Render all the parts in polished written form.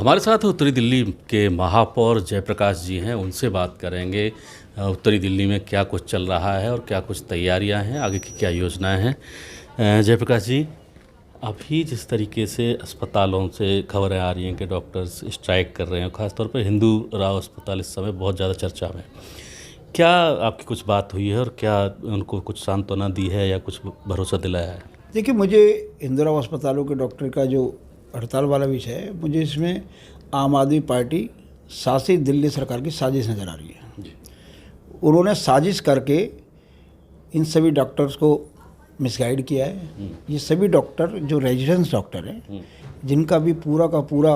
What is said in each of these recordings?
हमारे साथ उत्तरी दिल्ली के महापौर जयप्रकाश जी हैं, उनसे बात करेंगे। उत्तरी दिल्ली में क्या कुछ चल रहा है और क्या कुछ तैयारियां हैं, आगे की क्या योजनाएं हैं। जयप्रकाश जी, अभी जिस तरीके से अस्पतालों से खबरें आ रही हैं कि डॉक्टर्स स्ट्राइक कर रहे हैं, ख़ासतौर पर हिंदू राव अस्पताल इस समय बहुत ज़्यादा चर्चा में, क्या आपकी कुछ बात हुई है और क्या उनको कुछ सांत्वना दी है या कुछ भरोसा दिलाया है? देखिए, मुझे इंदिरा अस्पतालों के डॉक्टर का जो हड़ताल वाला विषय है, मुझे इसमें आम आदमी पार्टी शासित दिल्ली सरकार की साजिश नज़र आ रही है। जी। उन्होंने साजिश करके इन सभी डॉक्टर्स को मिसगाइड किया है। ये सभी डॉक्टर जो रेजिडेंस डॉक्टर हैं, जिनका भी पूरा का पूरा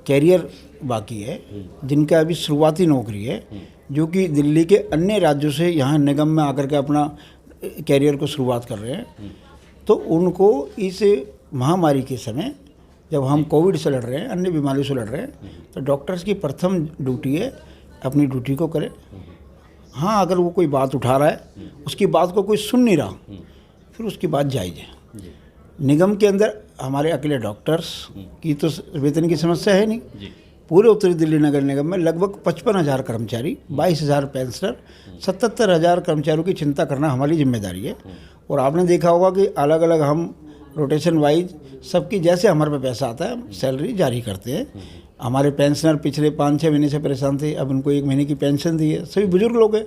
कैरियर बाकी है, जिनका अभी शुरुआती नौकरी है, जो कि दिल्ली के अन्य राज्यों से यहाँ निगम में आकर के अपना कैरियर को शुरुआत कर रहे हैं, तो उनको इस महामारी के समय जब हम कोविड से लड़ रहे हैं, अन्य बीमारियों से लड़ रहे हैं, तो डॉक्टर्स की प्रथम ड्यूटी है अपनी ड्यूटी को करें। हाँ, अगर वो कोई बात उठा रहा है, उसकी बात को कोई सुन नहीं रहा, फिर उसकी बात जायज़ है। निगम के अंदर हमारे अकेले डॉक्टर्स की तो वेतन की समस्या है नहीं। पूरे उत्तरी दिल्ली नगर निगम में लगभग 55,000 कर्मचारी, 22,000 पेंशनर, 77,000 कर्मचारियों की चिंता करना हमारी जिम्मेदारी है। और आपने देखा होगा कि अलग अलग हम रोटेशन वाइज सबकी जैसे हमारे पे पैसा आता है सैलरी जारी करते हैं। हमारे पेंशनर पिछले 5-6 महीने से परेशान थे, अब उनको 1 महीने की पेंशन दी है। सभी बुजुर्ग लोग हैं।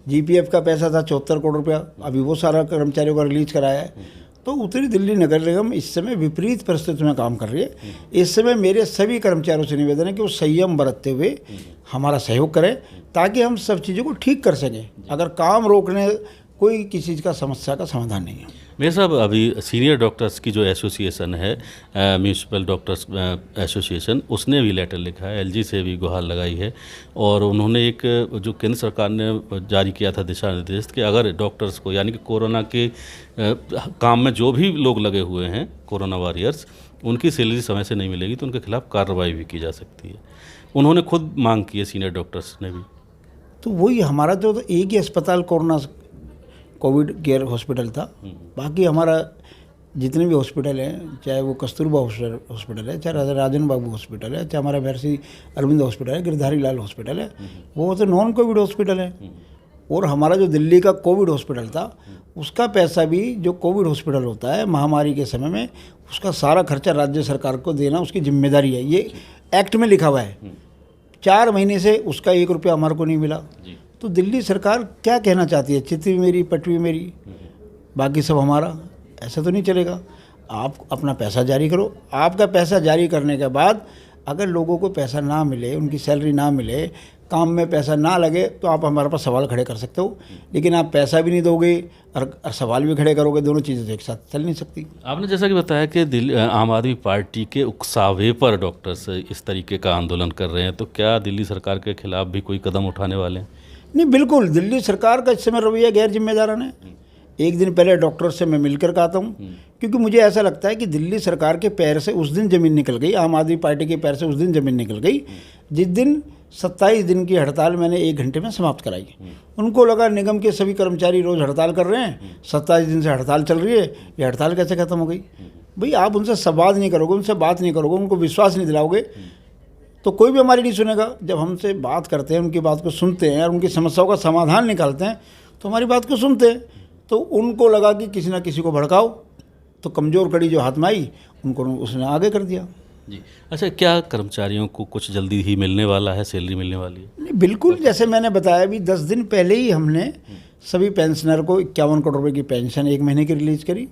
जीपीएफ का पैसा था 74 करोड़ रुपया, अभी वो सारा कर्मचारियों का रिलीज कराया है। तो उत्तरी दिल्ली नगर निगम इस समय विपरीत परिस्थिति में काम कर रही है। इस समय मेरे सभी कर्मचारियों से निवेदन है कि वो संयम बरतते हुए हमारा सहयोग करें, ताकि हम सब चीज़ों को ठीक कर सकें। अगर काम रोकने कोई किसी चीज़ का समस्या का समाधान नहीं है। मेरे साहब, अभी सीनियर डॉक्टर्स की जो एसोसिएशन है, म्यूनिसिपल डॉक्टर्स एसोसिएशन, उसने भी लेटर लिखा है, एलजी से भी गुहार लगाई है, और उन्होंने एक जो केंद्र सरकार ने जारी किया था दिशा निर्देश कि अगर डॉक्टर्स को, यानी कि कोरोना के काम में जो भी लोग लगे हुए हैं, कोरोना वॉरियर्स, उनकी सैलरी समय से नहीं मिलेगी तो उनके खिलाफ कार्रवाई भी की जा सकती है। उन्होंने खुद मांग की है, सीनियर डॉक्टर्स ने भी। तो वही हमारा जो एक ही अस्पताल कोरोना कोविड केयर हॉस्पिटल था, बाकी हमारा जितने भी हॉस्पिटल हैं, चाहे वो कस्तूरबा हॉस्पिटल है, चाहे राजन बाबू हॉस्पिटल है, चाहे हमारा महर्षि अरविंद हॉस्पिटल है, गिरधारी लाल हॉस्पिटल है, वो तो नॉन कोविड हॉस्पिटल है। और हमारा जो दिल्ली का कोविड हॉस्पिटल था, उसका पैसा भी, जो कोविड हॉस्पिटल होता है महामारी के समय में, उसका सारा खर्चा राज्य सरकार को देना उसकी जिम्मेदारी है। ये एक्ट में लिखा हुआ है। 4 महीने से उसका 1 रुपया हमारे को नहीं मिला। तो दिल्ली सरकार क्या कहना चाहती है? चिट्ठी मेरी, पटवी मेरी, बाकी सब हमारा। ऐसा तो नहीं चलेगा। आप अपना पैसा जारी करो। आपका पैसा जारी करने के बाद अगर लोगों को पैसा ना मिले, उनकी सैलरी ना मिले, काम में पैसा ना लगे, तो आप हमारे पास सवाल खड़े कर सकते हो। लेकिन आप पैसा भी नहीं दोगे और सवाल भी खड़े करोगे, दोनों चीज़ें तो एक साथ चल नहीं सकती। आपने जैसा कि बताया कि आम आदमी पार्टी के उकसावे पर डॉक्टर्स इस तरीके का आंदोलन कर रहे हैं, तो क्या दिल्ली सरकार के खिलाफ भी कोई कदम उठाने वाले हैं? नहीं, बिल्कुल दिल्ली सरकार का इस समय रवैया गैर जिम्मेदाराना है। एक दिन पहले डॉक्टर से मैं मिलकर आता हूँ, क्योंकि मुझे ऐसा लगता है कि दिल्ली सरकार के पैर से उस दिन ज़मीन निकल गई, आम आदमी पार्टी के पैर से उस दिन ज़मीन निकल गई जिस दिन 27 दिन की हड़ताल मैंने 1 घंटे में समाप्त कराई। उनको लगा निगम के सभी कर्मचारी रोज़ हड़ताल कर रहे हैं, 27 दिन से हड़ताल चल रही है, ये हड़ताल कैसे ख़त्म हो गई? भाई, आप उनसे संवाद नहीं करोगे, उनसे बात नहीं करोगे, उनको विश्वास नहीं दिलाओगे, तो कोई भी हमारी नहीं सुनेगा। जब हमसे बात करते हैं, उनकी बात को सुनते हैं और उनकी समस्याओं का समाधान निकालते हैं, तो हमारी बात को सुनते हैं। तो उनको लगा कि किसी ना किसी को भड़काओ, तो कमज़ोर कड़ी जो हाथ में आई, उनको उसने आगे कर दिया। जी। अच्छा, क्या कर्मचारियों को कुछ जल्दी ही मिलने वाला है, सैलरी मिलने वाली है? नहीं, बिल्कुल। जैसे मैंने बताया, अभी 10 दिन पहले ही हमने सभी पेंशनर को 51 करोड़ रुपए की पेंशन 1 महीने की रिलीज़ करी,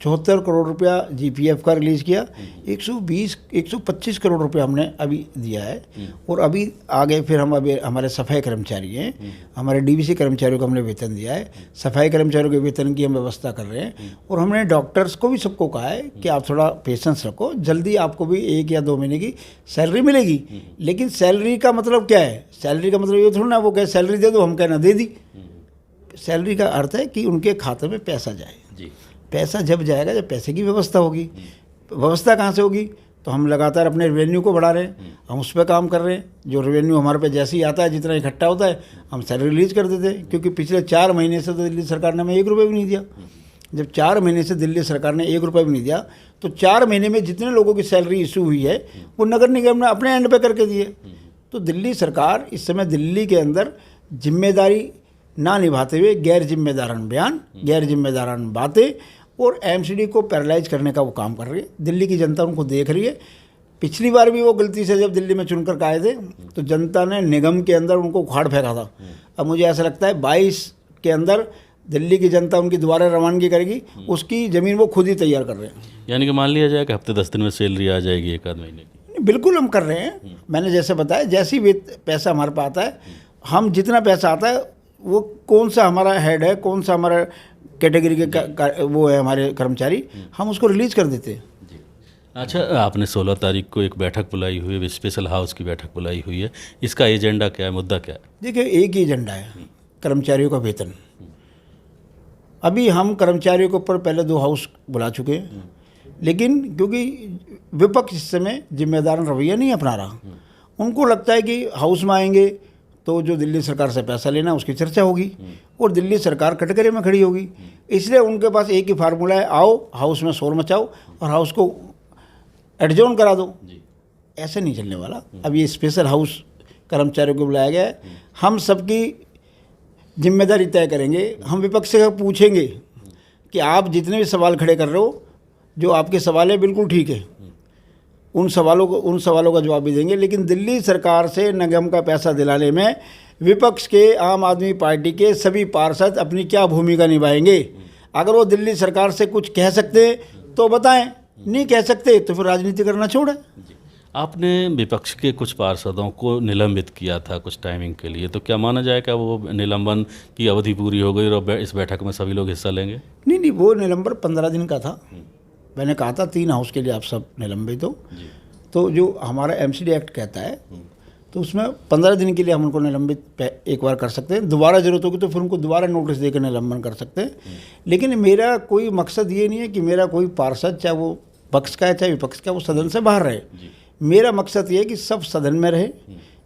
74 करोड़ रुपया जीपीएफ का रिलीज़ किया, 125 करोड़ रुपया हमने अभी दिया है। और अभी आगे फिर हम अभी हमारे सफाई कर्मचारी हैं, हमारे डीवीसी कर्मचारियों को हमने वेतन दिया है। सफाई कर्मचारियों के वेतन की हम व्यवस्था कर रहे हैं। और हमने डॉक्टर्स को भी सबको कहा है कि आप थोड़ा पेशेंस रखो, जल्दी आपको भी 1 या 2 महीने की सैलरी मिलेगी। लेकिन सैलरी का मतलब क्या है? सैलरी का मतलब ये थोड़ा ना वो कहे सैलरी दे दो, हम कहना दे दी। सैलरी का अर्थ है कि उनके खाते में पैसा जाए। जी। पैसा जब जाएगा, जब पैसे की व्यवस्था होगी। व्यवस्था कहाँ से होगी? तो हम लगातार अपने रेवेन्यू को बढ़ा रहे हैं, हम उस पर काम कर रहे हैं। जो रेवेन्यू हमारे पे जैसे ही आता है, जितना इकट्ठा होता है, हम सैलरी रिलीज कर देते हैं। क्योंकि पिछले 4 महीने से तो दिल्ली सरकार ने हमें 1 रुपये भी नहीं दिया। जब 4 महीने से दिल्ली सरकार ने 1 रुपये भी नहीं दिया, तो 4 महीने में जितने लोगों की सैलरी इशू हुई है वो नगर निगम ने अपने एंड पे करके दी है। तो दिल्ली सरकार इस समय दिल्ली के अंदर जिम्मेदारी ना निभाते हुए गैर जिम्मेदारान बयान, गैर जिम्मेदारान बातें और एमसीडी को पैरालाइज करने का वो काम कर रही है। दिल्ली की जनता उनको देख रही है। पिछली बार भी वो गलती से जब दिल्ली में चुनकर के आए थे तो जनता ने निगम के अंदर उनको उखाड़ फेंका था। अब मुझे ऐसा लगता है 22 के अंदर दिल्ली की जनता उनकी दोबारा रवानगी करेगी, उसकी ज़मीन वो खुद ही तैयार कर रहे हैं। यानी कि मान लिया जाए कि हफ्ते 10 दिन में सैलरी आ जाएगी 1 आध महीने की। बिल्कुल हम कर रहे हैं। मैंने जैसे बताया, जैसे ही पैसा हमारे पास आता है, हम जितना पैसा आता है वो कौन सा हमारा हेड है, कौन सा हमारा कैटेगरी के वो है हमारे कर्मचारी, हम उसको रिलीज़ कर देते हैं। अच्छा, आपने 16 तारीख को एक बैठक बुलाई हुई है, स्पेशल हाउस की बैठक बुलाई हुई है, इसका एजेंडा क्या है, मुद्दा क्या है? देखिए, एक ही एजेंडा है, कर्मचारियों का वेतन। अभी हम कर्मचारियों के ऊपर पहले 2 हाउस बुला चुके हैं, लेकिन क्योंकि विपक्ष इस समय जिम्मेदार रवैया नहीं अपना रहा, उनको लगता है कि हाउस में आएंगे तो जो दिल्ली सरकार से पैसा लेना उसकी चर्चा होगी और दिल्ली सरकार कटघरे में खड़ी होगी। इसलिए उनके पास एक ही फार्मूला है, आओ हाउस में शोर मचाओ और हाउस को एडजॉर्न करा दो। ऐसे नहीं चलने वाला। अब ये स्पेशल हाउस कर्मचारियों को बुलाया गया है, हम सबकी जिम्मेदारी तय करेंगे। हम विपक्ष से पूछेंगे कि आप जितने भी सवाल खड़े कर रहे हो, जो आपके सवाल है बिल्कुल ठीक है, उन सवालों का जवाब भी देंगे, लेकिन दिल्ली सरकार से निगम का पैसा दिलाने में विपक्ष के, आम आदमी पार्टी के सभी पार्षद अपनी क्या भूमिका निभाएंगे। अगर वो दिल्ली सरकार से कुछ कह सकते हैं तो बताएं, नहीं कह सकते तो फिर राजनीति करना छोड़ें। आपने विपक्ष के कुछ पार्षदों को निलंबित किया था कुछ टाइमिंग के लिए, तो क्या माना जाए कि वो निलंबन की अवधि पूरी हो गई और इस बैठक में सभी लोग हिस्सा लेंगे? नहीं, वो निलंबन 15 दिन का था। मैंने कहा था 3 हाउस के लिए आप सब निलंबित हो, तो जो हमारा एमसीडी एक्ट कहता है तो उसमें 15 दिन के लिए हम उनको निलंबित एक बार कर सकते हैं। दोबारा जरूरत होगी तो फिर उनको दोबारा नोटिस देकर निलंबन कर सकते हैं। लेकिन मेरा कोई मकसद ये नहीं है कि मेरा कोई पार्षद, चाहे वो पक्ष का है चाहे विपक्ष का, वो सदन से बाहर रहे। मेरा मकसद ये है कि सब सदन में रहे,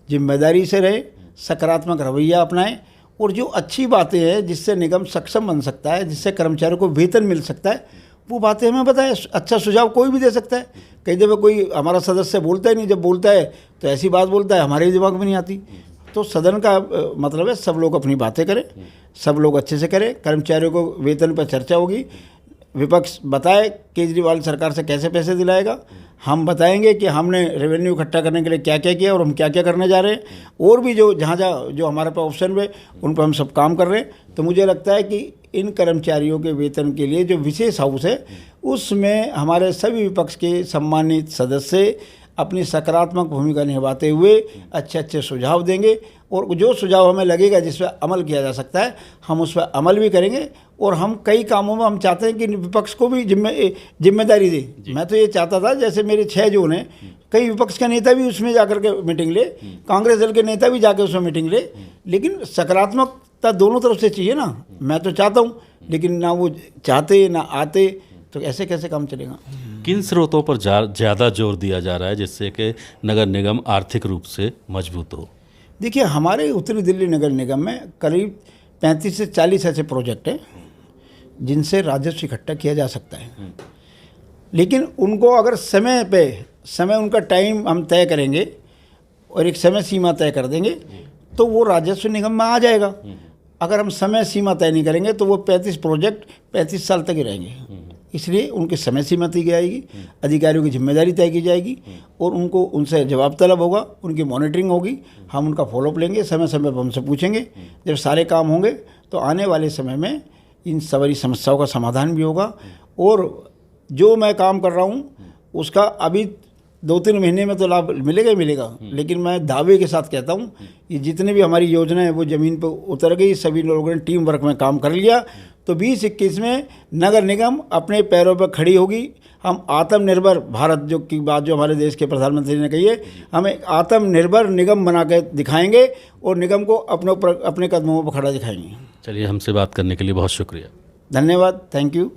जिम्मेदारी से रहे, सकारात्मक रवैया अपनाएं और जो अच्छी बातें हैं जिससे निगम सक्षम बन सकता है, जिससे कर्मचारियों को वेतन मिल सकता है, वो बातें हमें बताएं। अच्छा सुझाव कोई भी दे सकता है। कई दफ़े कोई हमारा सदस्य बोलता ही नहीं, जब बोलता है तो ऐसी बात बोलता है हमारे दिमाग में नहीं आती। तो सदन का मतलब है सब लोग अपनी बातें करें, सब लोग अच्छे से करें, कर्मचारियों को वेतन पर चर्चा होगी। विपक्ष बताए केजरीवाल सरकार से कैसे पैसे दिलाएगा, हम बताएंगे कि हमने रेवेन्यू इकट्ठा करने के लिए क्या क्या किया और हम क्या क्या करने जा रहे हैं, और भी जो जहाँ जो हमारे पास ऑप्शन है उन पर हम सब काम कर रहे हैं। तो मुझे लगता है कि इन कर्मचारियों के वेतन के लिए जो विशेष हाउस है उसमें हमारे सभी विपक्ष के सम्मानित सदस्य अपनी सकारात्मक भूमिका निभाते हुए अच्छे अच्छे सुझाव देंगे और जो सुझाव हमें लगेगा जिस पर अमल किया जा सकता है हम उस पर अमल भी करेंगे। और हम कई कामों में हम चाहते हैं कि विपक्ष को भी जिम्मेदारी दें। मैं तो ये चाहता था, जैसे मेरे 6 जोन हैं, कई विपक्ष का नेता भी उसमें जाकर के मीटिंग ले, कांग्रेस दल के नेता भी जाकर उसमें मीटिंग ले, लेकिन सकारात्मकता दोनों तरफ से चाहिए ना। मैं तो चाहता हूँ, लेकिन ना वो चाहते ना आते, तो ऐसे कैसे काम चलेगा। किन स्रोतों पर ज़्यादा जोर दिया जा रहा है जिससे कि नगर निगम आर्थिक रूप से मजबूत हो? देखिए, हमारे उत्तरी दिल्ली नगर निगम में करीब 35 से 40 ऐसे प्रोजेक्ट हैं जिनसे राजस्व इकट्ठा किया जा सकता है, लेकिन उनको अगर समय उनका टाइम हम तय करेंगे और एक समय सीमा तय कर देंगे तो वो राजस्व निगम में आ जाएगा। अगर हम समय सीमा तय नहीं करेंगे तो वो 35 प्रोजेक्ट 35 साल तक ही रहेंगे। इसलिए उनकी समय सीमा तय की जाएगी, अधिकारियों की जिम्मेदारी तय की जाएगी और उनसे जवाब तलब होगा, उनकी मॉनिटरिंग होगी, हम उनका फॉलोअप लेंगे, समय समय पर हमसे पूछेंगे। जब सारे काम होंगे तो आने वाले समय में इन सारी समस्याओं का समाधान भी होगा। और जो मैं काम कर रहा हूँ उसका अभी 2-3 महीने में तो लाभ मिलेगा ही मिलेगा, लेकिन मैं दावे के साथ कहता हूँ कि जितने भी हमारी योजनाएं वो ज़मीन पर उतर गई, सभी लोगों ने टीम वर्क में काम कर लिया। तो 2021 में नगर निगम अपने पैरों पर खड़ी होगी। हम आत्मनिर्भर भारत जो की बात जो हमारे देश के प्रधानमंत्री ने कही है, हमें आत्मनिर्भर निगम बना के दिखाएंगे और निगम को अपने कदमों पर खड़ा दिखाएंगे। चलिए, हमसे बात करने के लिए बहुत शुक्रिया। धन्यवाद, थैंक यू।